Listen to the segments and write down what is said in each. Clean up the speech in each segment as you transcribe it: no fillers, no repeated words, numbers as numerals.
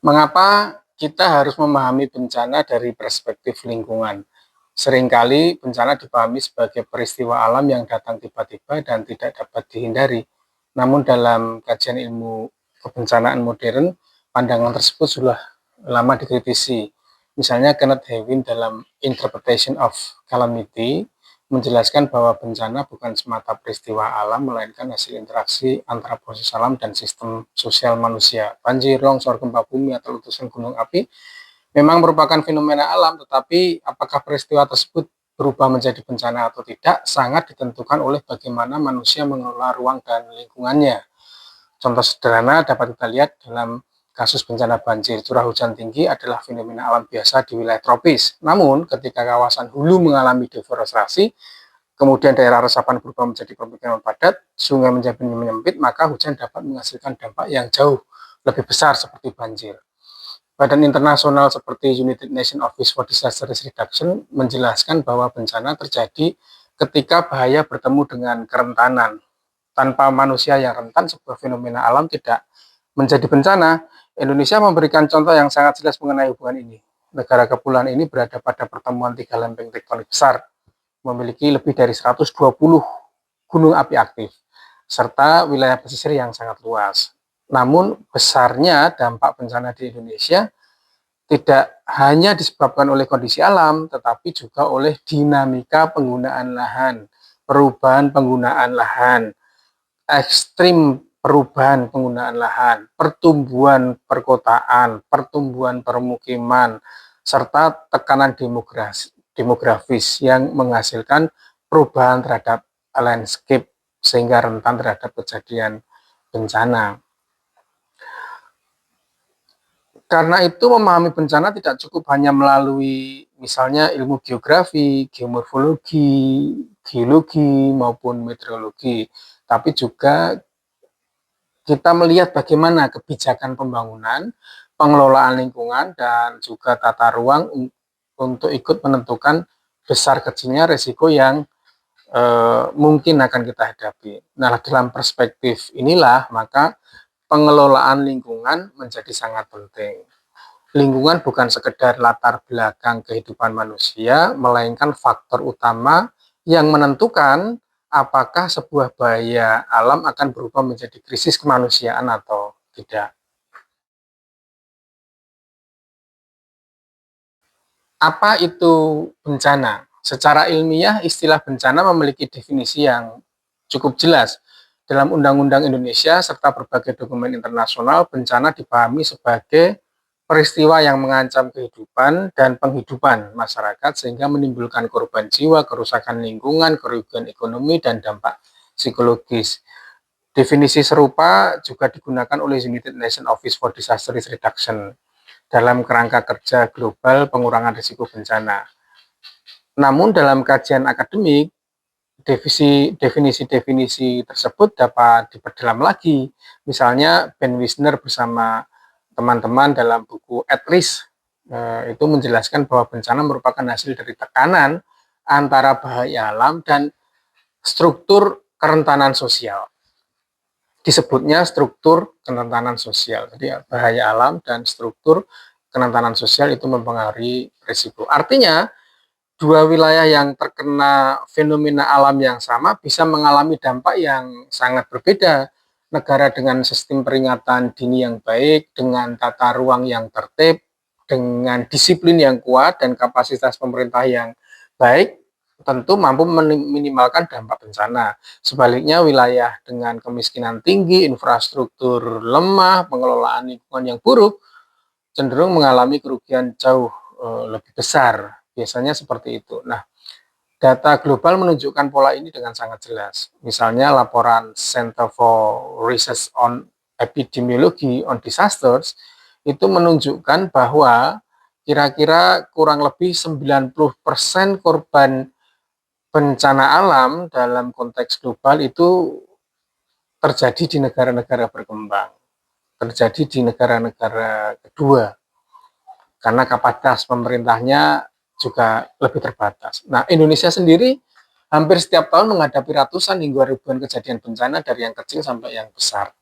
Mengapa kita harus memahami bencana dari perspektif lingkungan? Seringkali bencana dipahami sebagai peristiwa alam yang datang tiba-tiba dan tidak dapat dihindari. Namun dalam kajian ilmu kebencanaan modern, pandangan tersebut sudah lama dikritisi. Misalnya Kenneth Hewin dalam Interpretation of Calamity menjelaskan bahwa bencana bukan semata peristiwa alam, melainkan hasil interaksi antara proses alam dan sistem sosial manusia. Banjir, longsor, gempa bumi, atau letusan gunung api memang merupakan fenomena alam, tetapi apakah peristiwa tersebut berubah menjadi bencana atau tidak sangat ditentukan oleh bagaimana manusia mengelola ruang dan lingkungannya. Contoh sederhana dapat kita lihat dalam kasus bencana banjir. Curah hujan tinggi adalah fenomena alam biasa di wilayah tropis. Namun, ketika kawasan hulu mengalami deforestasi, kemudian daerah resapan berubah menjadi permukiman padat, sungai menjadi menyempit, maka hujan dapat menghasilkan dampak yang jauh lebih besar seperti banjir. Badan internasional seperti United Nations Office for Disaster Risk Reduction menjelaskan bahwa bencana terjadi ketika bahaya bertemu dengan kerentanan. Tanpa manusia yang rentan, sebuah fenomena alam tidak menjadi bencana. Indonesia memberikan contoh yang sangat jelas mengenai hubungan ini. Negara kepulauan ini berada pada pertemuan 3 lempeng tektonik besar, memiliki lebih dari 120 gunung api aktif, serta wilayah pesisir yang sangat luas. Namun, besarnya dampak bencana di Indonesia tidak hanya disebabkan oleh kondisi alam, tetapi juga oleh dinamika penggunaan lahan, perubahan penggunaan lahan, ekstrim perubahan penggunaan lahan, pertumbuhan perkotaan, pertumbuhan permukiman, serta tekanan demografis yang menghasilkan perubahan terhadap landscape sehingga rentan terhadap kejadian bencana. Karena itu memahami bencana tidak cukup hanya melalui misalnya ilmu geografi, geomorfologi, geologi maupun meteorologi, tapi juga kita melihat bagaimana kebijakan pembangunan, pengelolaan lingkungan, dan juga tata ruang untuk ikut menentukan besar kecilnya risiko yang mungkin akan kita hadapi. Nah, dalam perspektif inilah maka pengelolaan lingkungan menjadi sangat penting. Lingkungan bukan sekedar latar belakang kehidupan manusia, melainkan faktor utama yang menentukan apakah sebuah bahaya alam akan berubah menjadi krisis kemanusiaan atau tidak. Apa itu bencana? Secara ilmiah, istilah bencana memiliki definisi yang cukup jelas. Dalam Undang-Undang Indonesia serta berbagai dokumen internasional, bencana dipahami sebagai peristiwa yang mengancam kehidupan dan penghidupan masyarakat sehingga menimbulkan korban jiwa, kerusakan lingkungan, kerugian ekonomi, dan dampak psikologis. Definisi serupa juga digunakan oleh United Nations Office for Disaster Risk Reduction dalam kerangka kerja global pengurangan risiko bencana. Namun dalam kajian akademik, definisi-definisi tersebut dapat diperdalam lagi. Misalnya Ben Wisner bersama teman-teman dalam buku At Risk itu menjelaskan bahwa bencana merupakan hasil dari tekanan antara bahaya alam dan struktur kerentanan sosial. Disebutnya struktur kerentanan sosial. Jadi bahaya alam dan struktur kerentanan sosial itu mempengaruhi risiko. Artinya, dua wilayah yang terkena fenomena alam yang sama bisa mengalami dampak yang sangat berbeda. Negara dengan sistem peringatan dini yang baik, dengan tata ruang yang tertib, dengan disiplin yang kuat, dan kapasitas pemerintah yang baik, tentu mampu meminimalkan dampak bencana. Sebaliknya, wilayah dengan kemiskinan tinggi, infrastruktur lemah, pengelolaan lingkungan yang buruk, cenderung mengalami kerugian jauh lebih besar. Biasanya seperti itu. Nah, data global menunjukkan pola ini dengan sangat jelas. Misalnya laporan Center for Research on Epidemiology on Disasters itu menunjukkan bahwa kira-kira kurang lebih 90% korban bencana alam dalam konteks global itu terjadi di negara-negara berkembang, terjadi di negara-negara kedua, karena kapasitas pemerintahnya juga lebih terbatas. Nah, Indonesia sendiri hampir setiap tahun menghadapi ratusan hingga ribuan kejadian bencana dari yang kecil sampai yang besar.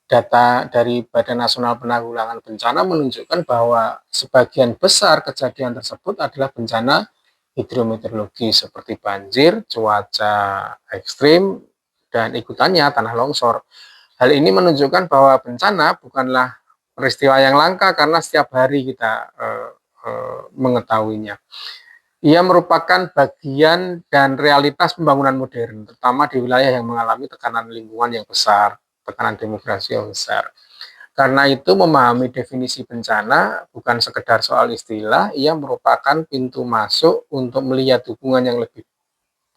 Data dari Badan Nasional Penanggulangan Bencana menunjukkan bahwa sebagian besar kejadian tersebut adalah bencana hidrometeorologi seperti banjir, cuaca ekstrim, dan ikutannya tanah longsor. Hal ini menunjukkan bahwa bencana bukanlah peristiwa yang langka karena setiap hari kita mengetahuinya. Ia merupakan bagian dan realitas pembangunan modern, terutama di wilayah yang mengalami tekanan lingkungan yang besar, tekanan demografi yang besar. Karena itu memahami definisi bencana bukan sekedar soal istilah, ia merupakan pintu masuk untuk melihat hubungan yang lebih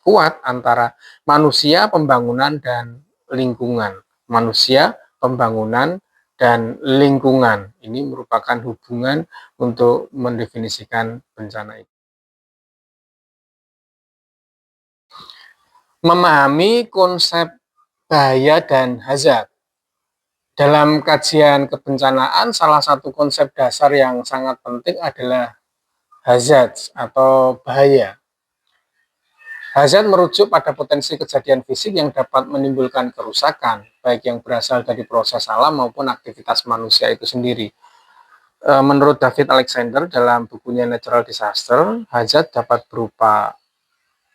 kuat antara manusia, pembangunan, dan lingkungan. Manusia, pembangunan, dan lingkungan. Ini merupakan hubungan untuk mendefinisikan bencana itu. Memahami konsep bahaya dan hazard. Dalam kajian kebencanaan, salah satu konsep dasar yang sangat penting adalah hazard atau bahaya. Hazard merujuk pada potensi kejadian fisik yang dapat menimbulkan kerusakan, baik yang berasal dari proses alam maupun aktivitas manusia itu sendiri. Menurut David Alexander dalam bukunya Natural Disaster, hazard dapat berupa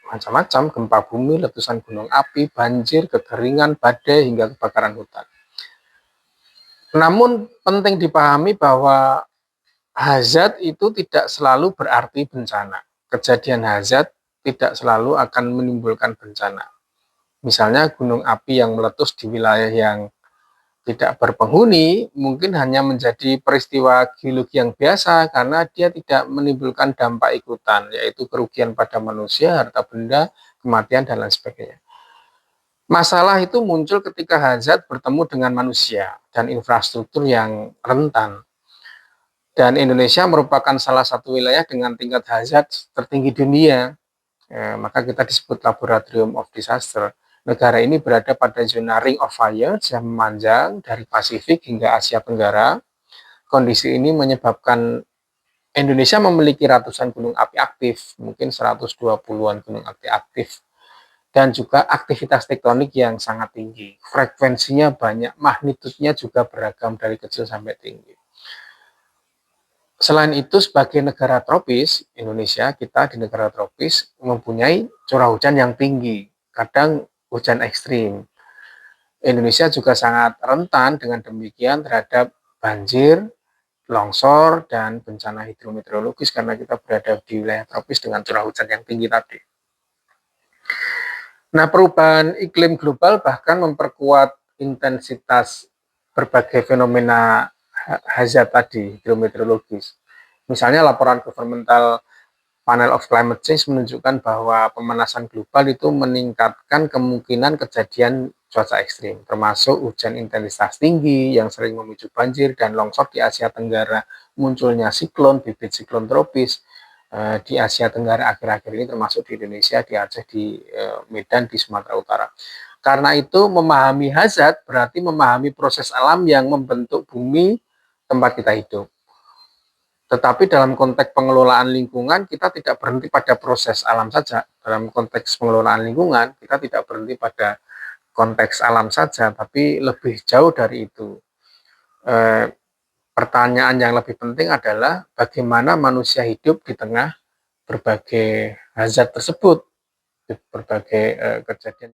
macam-macam, gempa bumi, letusan gunung api, banjir, kekeringan, badai, hingga kebakaran hutan. Namun penting dipahami bahwa hazard itu tidak selalu berarti bencana. Kejadian hazard tidak selalu akan menimbulkan bencana. Misalnya gunung api yang meletus di wilayah yang tidak berpenghuni mungkin hanya menjadi peristiwa geologi yang biasa karena dia tidak menimbulkan dampak ikutan, yaitu kerugian pada manusia, harta benda, kematian, dan lain sebagainya. Masalah itu muncul ketika hazard bertemu dengan manusia dan infrastruktur yang rentan. Dan Indonesia merupakan salah satu wilayah dengan tingkat hazard tertinggi dunia. Maka kita disebut Laboratorium of Disaster. Negara ini berada pada zona Ring of Fire yang memanjang dari Pasifik hingga Asia Tenggara. Kondisi ini menyebabkan Indonesia memiliki ratusan gunung api aktif, mungkin 120-an gunung api aktif, dan juga aktivitas tektonik yang sangat tinggi. Frekuensinya banyak, magnitudenya juga beragam dari kecil sampai tinggi. Selain itu, sebagai negara tropis, Indonesia, kita di negara tropis mempunyai curah hujan yang tinggi, kadang hujan ekstrim. Indonesia juga sangat rentan dengan demikian terhadap banjir, longsor, dan bencana hidrometeorologis karena kita berada di wilayah tropis dengan curah hujan yang tinggi tadi. Nah, perubahan iklim global bahkan memperkuat intensitas berbagai fenomena hazard tadi, hidrometeorologis. Misalnya laporan governmental Panel of Climate Change menunjukkan bahwa pemanasan global itu meningkatkan kemungkinan kejadian cuaca ekstrim, termasuk hujan intensitas tinggi yang sering memicu banjir dan longsor di Asia Tenggara, munculnya siklon, bibit siklon tropis di Asia Tenggara akhir-akhir ini, termasuk di Indonesia, di Aceh, di Medan, di Sumatera Utara. Karena itu memahami hazard berarti memahami proses alam yang membentuk bumi tempat kita hidup. Tetapi dalam konteks pengelolaan lingkungan, kita tidak berhenti pada proses alam saja. Dalam konteks pengelolaan lingkungan, kita tidak berhenti pada konteks alam saja, tapi lebih jauh dari itu. Pertanyaan yang lebih penting adalah bagaimana manusia hidup di tengah berbagai hazard tersebut, berbagai kejadian.